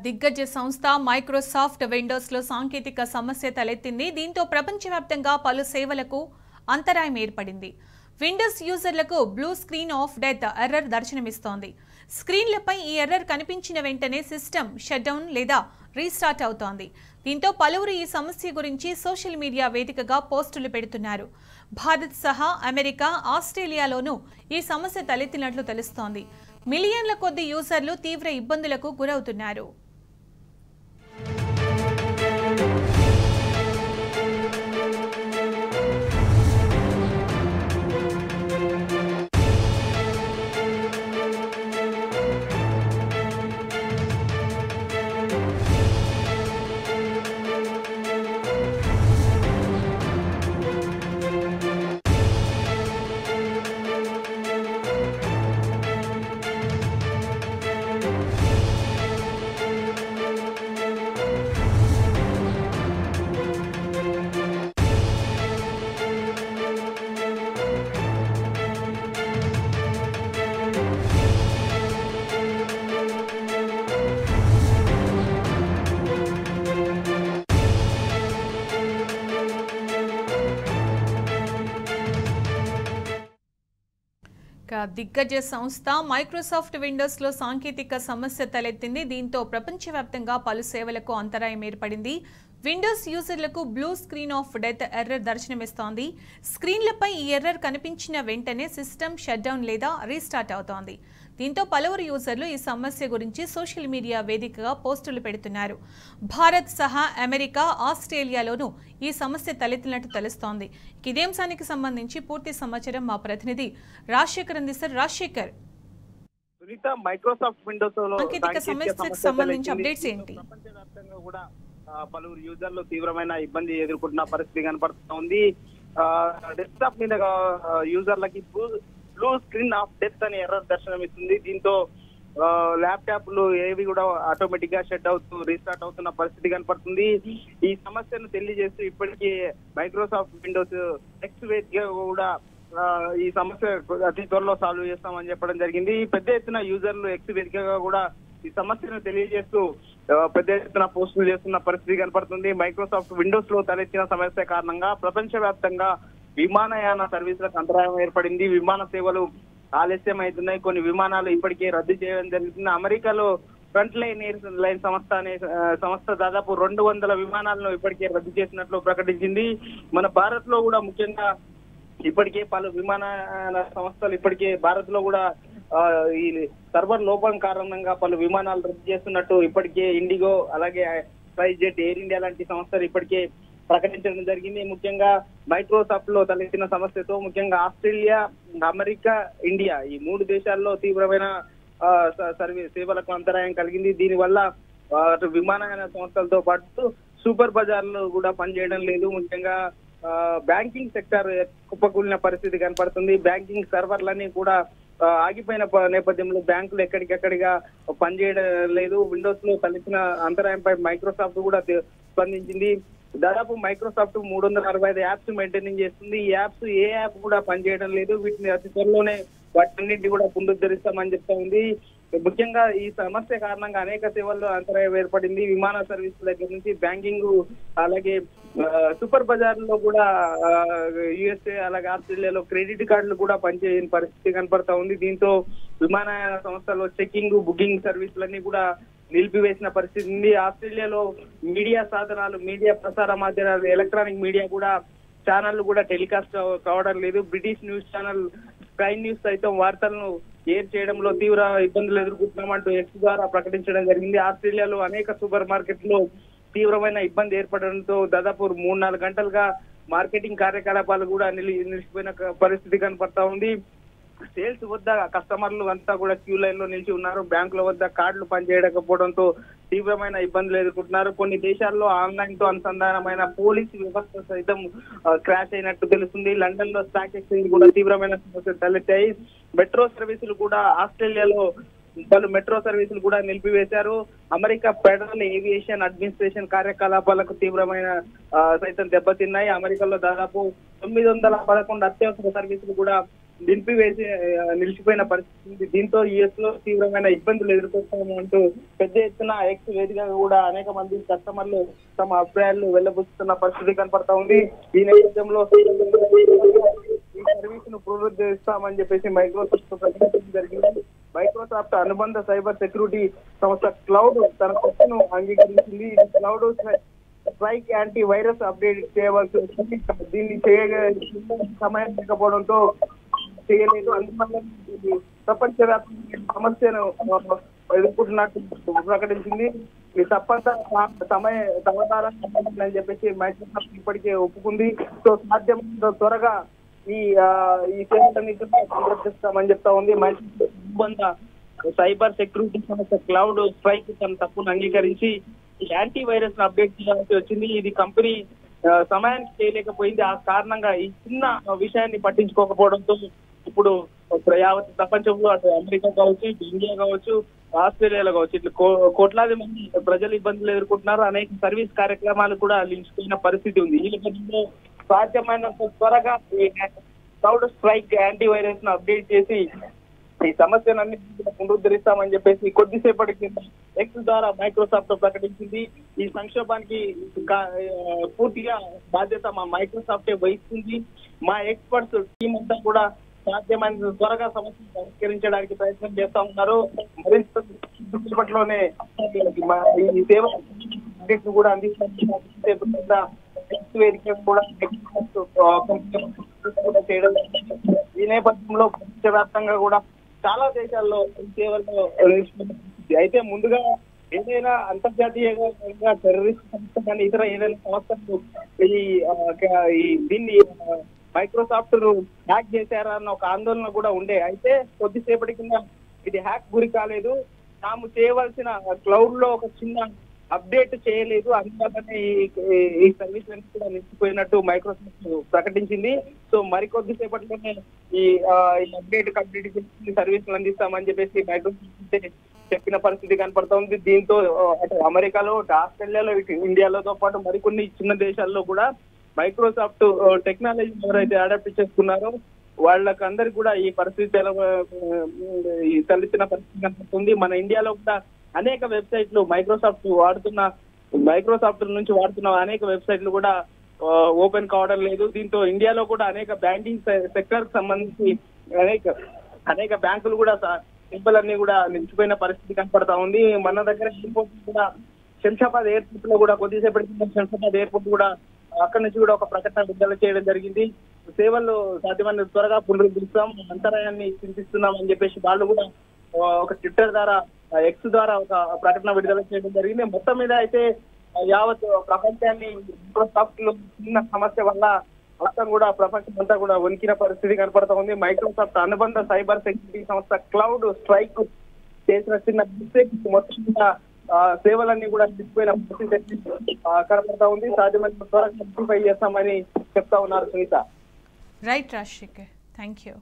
దిగ్గజ సంస్థ మైక్రోసాఫ్ట్ విండోస్లో సాంకేతిక సమస్య తలెత్తింది. దీంతో ప్రపంచవ్యాప్తంగా పలు సేవలకు అంతరాయం ఏర్పడింది. విండోస్ యూజర్లకు blue screen of death error దర్శనమిస్తోంది. స్క్రీన్లపై ఈ ఎర్రర్ కనిపించిన వెంటనే సిస్టమ్ షట్డౌన్ లేదా రీస్టార్ట్ అవుతోంది. దీంతో పలువురు ఈ సమస్య గురించి సోషల్ మీడియా వేదికగా పోస్టులు పెడుతున్నారు. భారత్ సహా అమెరికా, ఆస్ట్రేలియాలోనూ ఈ సమస్య తలెత్తినట్లు తెలుస్తోంది. మిలియన్ల కొద్ది యూజర్లు తీవ్ర ఇబ్బందులకు గురవుతున్నారు. దిగ్గజ సంస్థ మైక్రోసాఫ్ట్ విండోస్లో సాంకేతిక సమస్య తలెత్తింది. దీంతో ప్రపంచవ్యాప్తంగా పలు సేవలకు అంతరాయం ఏర్పడింది. విండోస్ యూజర్లకు blue screen of death error దర్శనమిస్తోంది. స్క్రీన్లపై ఈ ఎర్రర్ కనిపించిన వెంటనే సిస్టమ్ షట్డౌన్ లేదా రీస్టార్ట్ అవుతోంది. దీంతో పలువురు యూజర్లు ఈ సమస్య గురించి సోషల్ మీడియా వేదికగా పోస్టులు పెడుతున్నారు. భారత్ సహా అమెరికా, ఆస్ట్రేలియాలోనూ ఈ సమస్య తలెత్తినట్టు తెలుస్తోంది. ఇదే అంశానికి సంబంధించి పూర్తి సమాచారం మా ప్రతినిధి రాజశేఖర్ అందిస్తారు. రాజశేఖర్, మైక్రోసాఫ్ట్ విండోస్ సాంకేతిక సమస్యకు సంబంధించి అప్డేట్స్ ఏంటి? ప్రపంచవ్యాప్తంగా కూడా పలువురు యూజర్లు తీవ్రమైన ఇబ్బంది ఎదుర్కొంటున్న పరిస్థితి కనపడుతోంది. డెస్క్టాప్ మీద యూజర్లకి బ్లూ స్క్రీన్ ఆఫ్ డెత్ అనే ఎర్రర్ దర్శనం ఇస్తుంది. దీంతో ల్యాప్టాప్లు ఏవి కూడా ఆటోమేటిక్ గా షట్ అవుతూ రీస్టార్ట్ అవుతున్న పరిస్థితి కనపడుతుంది. ఈ సమస్యను తెలియజేస్తూ ఇప్పటికీ మైక్రోసాఫ్ట్ విండోస్ నెక్స్ట్ వేదికగా కూడా ఈ సమస్య అతి త్వరలో సాల్వ్ చేస్తామని చెప్పడం జరిగింది. పెద్ద ఎత్తున యూజర్లు ఎక్స్ వేదికగా కూడా ఈ సమస్యను తెలియజేస్తూ పెద్ద ఎత్తున పోస్టులు చేస్తున్న పరిస్థితి కనపడుతుంది. మైక్రోసాఫ్ట్ విండోస్ లో తలెత్తిన సమస్య కారణంగా ప్రపంచవ్యాప్తంగా విమానయాన సర్వీసులకు అంతరాయం ఏర్పడింది. విమాన సేవలు ఆలస్యం అవుతున్నాయి. కొన్ని విమానాలు ఇప్పటికే రద్దు చేయడం జరుగుతుంది. అమెరికాలో ఫ్రంట్ లైన్ సంస్థ అనే సంస్థ దాదాపు 200 విమానాలను ఇప్పటికే రద్దు చేసినట్లు ప్రకటించింది. మన భారత్ లో కూడా ముఖ్యంగా ఇప్పటికే పలు విమానయాన సంస్థలు ఇప్పటికే భారత్ లో కూడా ఈ సర్వర్ లోపం కారణంగా పలు విమానాలు రద్దు చేస్తున్నట్టు ఇప్పటికే ఇండిగో, అలాగే స్పైస్జెట్, ఎయిర్ ఇండియా లాంటి సంస్థలు ఇప్పటికే ప్రకటించడం జరిగింది. ముఖ్యంగా మైక్రోసాఫ్ట్ లో తలెత్తిన సమస్యతో ముఖ్యంగా ఆస్ట్రేలియా, అమెరికా, ఇండియా ఈ 3 దేశాల్లో తీవ్రమైన సేవలకు అంతరాయం కలిగింది. దీనివల్ల విమానయాన సంస్థలతో పాటు సూపర్ బజార్లు కూడా పనిచేయడం లేదు. ముఖ్యంగా బ్యాంకింగ్ సెక్టర్ కుప్పకూలిన పరిస్థితి కనపడుతుంది. బ్యాంకింగ్ సర్వర్లన్నీ కూడా ఆగిపోయిన నేపథ్యంలో బ్యాంకులు ఎక్కడికక్కడిగా పనిచేయడం లేదు. విండోస్ లో తలెత్తిన అంతరాయంపై మైక్రోసాఫ్ట్ కూడా స్పందించింది. దాదాపు మైక్రోసాఫ్ట్ 365 యాప్స్ మెయింటైనింగ్ చేస్తుంది. ఈ యాప్స్ ఏ యాప్ కూడా పనిచేయడం లేదు. వీటిని అతి త్వరలోనే వాటన్నింటి కూడా పునరుద్ధరిస్తామని చెప్తా ఉంది. ముఖ్యంగా ఈ సమస్య కారణంగా అనేక సేవల్లో అంతరాయం ఏర్పడింది. విమాన సర్వీసుల దగ్గర నుంచి బ్యాంకింగ్, అలాగే సూపర్ బజార్లో కూడా యుఎస్ఏ, అలాగే ఆస్ట్రేలియాలో క్రెడిట్ కార్డులు కూడా పనిచేయని పరిస్థితి కనపడతా ఉంది. దీంతో విమానయాన సంస్థలో చెకింగ్, బుకింగ్ సర్వీసులన్నీ కూడా నిలిపివేసిన పరిస్థితి ఉంది. ఆస్ట్రేలియాలో మీడియా సాధనాలు, మీడియా ప్రసార మాధ్యమాలు, ఎలక్ట్రానిక్ మీడియా కూడా ఛానళ్లు కూడా టెలికాస్ట్ కావడం లేదు. British news channel sky news సైతం వార్తలను ఏర్ చేయడంలో తీవ్ర ఇబ్బందులు ఎదుర్కొంటున్నామంటూ ఎక్స్ ద్వారా ప్రకటించడం జరిగింది. ఆస్ట్రేలియాలో అనేక సూపర్ మార్కెట్లో తీవ్రమైన ఇబ్బంది ఏర్పడడంతో దాదాపు 3-4 గంటలుగా మార్కెటింగ్ కార్యకలాపాలు కూడా నిలిచిపోయిన పరిస్థితి కనపడతా ఉంది. సేల్స్ వద్ద కస్టమర్లు అంతా కూడా క్యూ లైన్ లో నిలిచి ఉన్నారు. బ్యాంకుల వద్ద కార్డులు పనిచేయకపోవడంతో తీవ్రమైన ఇబ్బందులు ఎదుర్కొంటున్నారు. కొన్ని దేశాల్లో ఆన్లైన్ తో అనుసంధానమైన పోలీసు వ్యవస్థ సైతం క్రాష్ అయినట్టు తెలుస్తుంది. లండన్ లో స్టాక్ ఎక్స్చేంజ్ కూడా తీవ్రమైన సమస్యలు తలెత్తాయి. మెట్రో సర్వీసులు కూడా ఆస్ట్రేలియాలో పలు మెట్రో సర్వీసులు కూడా నిలిపివేశారు. అమెరికా ఫెడరల్ ఏవియేషన్ అడ్మినిస్ట్రేషన్ కార్యకలాపాలకు తీవ్రమైన సైతం దెబ్బతిన్నాయి. అమెరికాలో దాదాపు 911 అత్యవసర సర్వీసులు కూడా నిలిపివేసి నిలిచిపోయిన పరిస్థితి ఉంది. దీంతో యుఎస్ లో తీవ్రమైన ఇబ్బందులు ఎదుర్కొంటామంటూ పెద్ద ఎత్తున ఎక్స్ వేదికగా కూడా అనేక మంది కస్టమర్లు తమ అభిప్రాయాలు వెళ్లబుచ్చుతున్న పరిస్థితి కనపడతా ఉంది. ఈ నేపథ్యంలో ఈ సర్వీస్ ను పునరుద్ధరిస్తామని చెప్పేసి మైక్రోసాఫ్ట్ ప్రకటించడం జరిగింది. మైక్రోసాఫ్ట్ అనుబంధ సైబర్ సెక్యూరిటీ సంస్థ క్లౌడ్ తన కొత్తను అంగీకరించింది. ఇది cloud strike anti virus update చేయవలసి వచ్చింది. దీన్ని సమయం లేకపోవడంతో చేయలేదు. అందువల్ల ప్రపంచవ్యాప్తంగా సమస్యను ఎదుర్కొంటున్నట్టు ప్రకటించింది. ఈ తప్పంతా అని చెప్పేసి మైక్రోసాఫ్ట్ ఇప్పటికే ఒప్పుకుంది. సో సాధ్యమైనంత త్వరగా ఈ సేవలన్నీ పునరుద్ధరిస్తామని చెప్తా ఉంది. మైక్రోసాఫ్ట్ సైబర్ సెక్యూరిటీ సంస్థ క్లౌడ్ స్ట్రైక్ తన తప్పును అంగీకరించి యాంటీ వైరస్ ను అప్డేట్ చేయాల్సి వచ్చింది. ఇది కంపెనీ సమయానికి చేయలేకపోయింది. ఆ కారణంగా ఈ చిన్న విషయాన్ని పట్టించుకోకపోవడంతో ఇప్పుడు యావత్ ప్రపంచంలో అటు అమెరికా కావచ్చు, ఇటు ఇండియా కావచ్చు, ఆస్ట్రేలియాలో కావచ్చు, ఇట్లా కోట్లాది మంది ప్రజలు ఇబ్బందులు ఎదుర్కొంటున్నారు. అనేక సర్వీస్ కార్యక్రమాలు కూడా నిలిచిపోయిన పరిస్థితి ఉంది. ఈ నేపథ్యంలో సాధ్యమైనంత త్వరగా ఈ క్లౌడ్ స్ట్రైక్ యాంటీ వైరస్ ను అప్డేట్ చేసి ఈ సమస్యలన్నీ పునరుద్ధరిస్తామని చెప్పేసి కొద్దిసేపటి కింద ఎక్స్ ద్వారా మైక్రోసాఫ్ట్ ప్రకటించింది. ఈ సంక్షోభానికి పూర్తిగా బాధ్యత మా మైక్రోసాఫ్టే వహిస్తుంది. మా ఎక్స్పర్ట్స్ టీం అంతా కూడా సాధ్యమైనంత త్వరగా సమస్యను పరిష్కరించడానికి ప్రయత్నం చేస్తా ఉన్నారు. మరింత సేపట్లోనే ఈ సేవ కూడా అందిస్తున్న కూడా చేయడం. ఈ నేపథ్యంలో ప్రపంచవ్యాప్తంగా కూడా చాలా దేశాల్లో సేవల్లో అయితే ముందుగా ఏదైనా అంతర్జాతీయంగా టెర్రరిస్ట్ సంస్థ కానీ ఇతర ఏదైనా సంస్థలు దీన్ని మైక్రోసాఫ్ట్ హ్యాక్ చేశారా అన్న ఒక ఆందోళన కూడా ఉండే. అయితే కొద్దిసేపటి కింద ఇది హ్యాక్ గురి కాలేదు. తాము చేయవలసిన క్లౌడ్ లో ఒక చిన్న అప్డేట్ చేయలేదు. అందువల్లనే ఈ సర్వీస్ అన్ని కూడా నిలిచిపోయినట్టు మైక్రోసాఫ్ట్ ప్రకటించింది. సో మరికొద్దిసేపట్లోనే ఈ అప్డేట్ కంప్లీట్ చేసి సర్వీసులు అందిస్తామని చెప్పేసి మైక్రోసాఫ్ట్ చెప్పిన పరిస్థితి కనపడుతోంది. దీంతో అటు అమెరికాలో, ఆస్ట్రేలియాలో, ఇటు ఇండియాలతో పాటు మరికొన్ని చిన్న దేశాల్లో కూడా మైక్రోసాఫ్ట్ టెక్నాలజీ ఎవరైతే అడాప్ట్ చేసుకున్నారో వాళ్ళకి అందరికి కూడా ఈ పరిస్థితి తలెత్తిన పరిస్థితి కనపడుతుంది. మన ఇండియాలో కూడా అనేక వెబ్సైట్లు మైక్రోసాఫ్ట్ నుంచి వాడుతున్న అనేక వెబ్సైట్లు కూడా ఓపెన్ కావడం లేదు. దీంతో ఇండియాలో కూడా అనేక బ్యాంకింగ్ సెక్టర్ కి సంబంధించి అనేక బ్యాంకులు కూడా సింపులన్నీ కూడా నిలిచిపోయిన పరిస్థితి కనపడతా ఉంది. మన దగ్గర ఎయిర్పోర్ట్ కూడా శంషాబాద్ ఎయిర్పోర్ట్ లో కూడా కొద్దిసేపటి శంషాబాద్ ఎయిర్పోర్ట్ కూడా అక్కడి నుంచి కూడా ఒక ప్రకటన విడుదల చేయడం జరిగింది. సేవలు సాధ్యమైన త్వరగా పునరుద్ధరిస్తాం, అంతరాయాన్ని చింతిస్తున్నాం అని చెప్పేసి వాళ్ళు కూడా ఒక ట్విట్టర్ ద్వారా, ఎక్స్ ద్వారా ఒక ప్రకటన విడుదల చేయడం జరిగింది. మొత్తం మీద అయితే యావత్ ప్రపంచాన్ని మైక్రోసాఫ్ట్ లో చిన్న సమస్య వల్ల మొత్తం కూడా ప్రపంచం అంతా కూడా వణికిన పరిస్థితి కనపడతా ఉంది. మైక్రోసాఫ్ట్ అనుబంధ సైబర్ సెక్యూరిటీ సంస్థ క్లౌడ్ స్ట్రైక్ చేసిన చిన్న మిస్టేక్ మొత్తం మీద సేవలన్నీ కూడా నిలిచిపోయిన పరిస్థితి కనపడతా ఉంది. సాధ్యమైన త్వరగా రెక్టిఫై చేస్తామని చెప్తా ఉన్నారు Sunitha. Right Rajasekhar, thank you.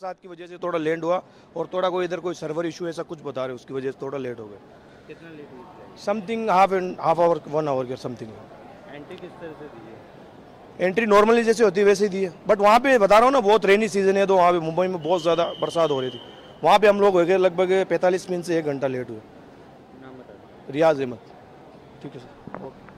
बरसात की वजह से थोड़ा लेट हुआ और थोड़ा कोई इधर कोई सर्वर इशू ऐसा कुछ बता रहे, उसकी वजह से थोड़ा लेट हो गया. कितना लेट हुई? समथिंग हाफ आवर 1 आवर के समथिंग. एंट्री किस तरह से दी है? एंट्री नॉर्मली जैसे होती है वैसे ही दी है, बट वहाँ पे बता रहा हूँ ना बहुत रेनी सीजन है, तो वहाँ पे मुंबई में बहुत ज़्यादा बरसात हो रही थी. वहाँ पे हम लोग हो गए लगभग 45 मिनट से 1 घंटा लेट हुए. नाम बता दो. रियाज अहमद. ठीक है सर, ओके.